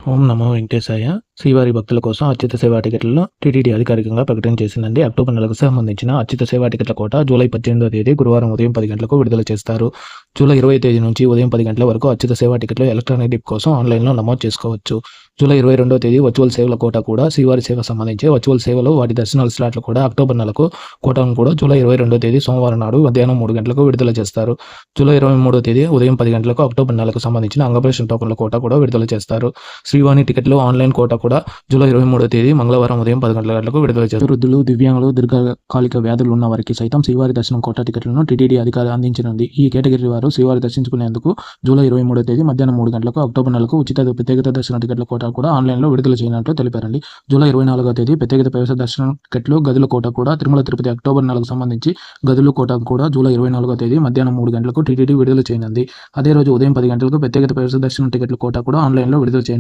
ఓం నమో వెంకటేశాయ. శ్రీవారి భక్తుల కోసం అత్యుత సేవా టికెట్లను టీటీడీ అధికారికంగా ప్రకటన చేసిందండి. అక్టోబర్ నెలకు సంబంధించిన అత్యుత సేవా టికెట్ల కోట జూలై 18వ తేదీ గురువారం ఉదయం 10 గంటలకు విడుదల చేస్తారు. జూలై 20వ తేదీ నుంచి ఉదయం 10 గంటల వరకు అత్యుత సేవా టికెట్లు ఎలక్ట్రానిక్ డిప్ కోసం ఆన్లైన్లో నమోదు చేసుకోవచ్చు. జూలై 22వ తేదీ వర్చువల్ సేవల కోట కూడా శ్రీవారి సేవకు సంబంధించి వర్చువల్ సేవలు వాటి దర్శనాల స్లాట్లు కూడా అక్టోబర్ నెలకు కోటాను కూడా జూలై 22వ తేదీ సోమవారం నాడు మధ్యాహ్నం 3 గంటలకు విడుదల చేస్తారు. జూలై 23వ తేదీ ఉదయం 10 గంటలకు అక్టోబర్ నెలకు సంబంధించిన అంగప్రదర్శన టోకన్ల కోట కూడా విడుదల చేస్తారు. శ్రీవాణి టికెట్లు ఆన్లైన్ కోట కూడా జూలై 23వ తేదీ మంగళవారం ఉదయం 10 గంటలకు విడుదల చేస్తారు. వృద్ధులు, దివ్యాంగులు, దీర్ఘకాలిక వ్యాధులు ఉన్న వారికి సైతం శ్రీవారి దర్శనం కోట టికెట్లను టీటీడీ అధికారి అందించనుంది. ఈ కేటగిరీ వారు శ్రీవారి దర్శించుకునేందుకు జూలై 23వ తేదీ మధ్యాహ్నం 3 గంటలకు అక్టోబర్ నెలకు ఉచిత ప్రత్యేకత దర్శన టికెట్ల కోట కూడా ఆన్లైన్లో విడుదల చేయనున్నట్లు తెలిపారండి. జూలై 24వ తేదీ ప్రత్యేకత ప్రవేశ దర్శనం టికెట్లు గదుల కోట కూడా తిరుమల తిరుపతి అక్టోబర్ నెలకు సంబంధించి గదుల కోట కూడా జూలై 24వ తేదీ మధ్యాహ్నం 3 గంటలకు టీటీడీ విడుదల చేయనుంది. అదే రోజు ఉదయం 10 గంటలకు ప్రత్యేకత ప్రవేశ దర్శనం టికెట్ల కోట కూడా ఆన్లైన్లో విడుదల చేయనుంది.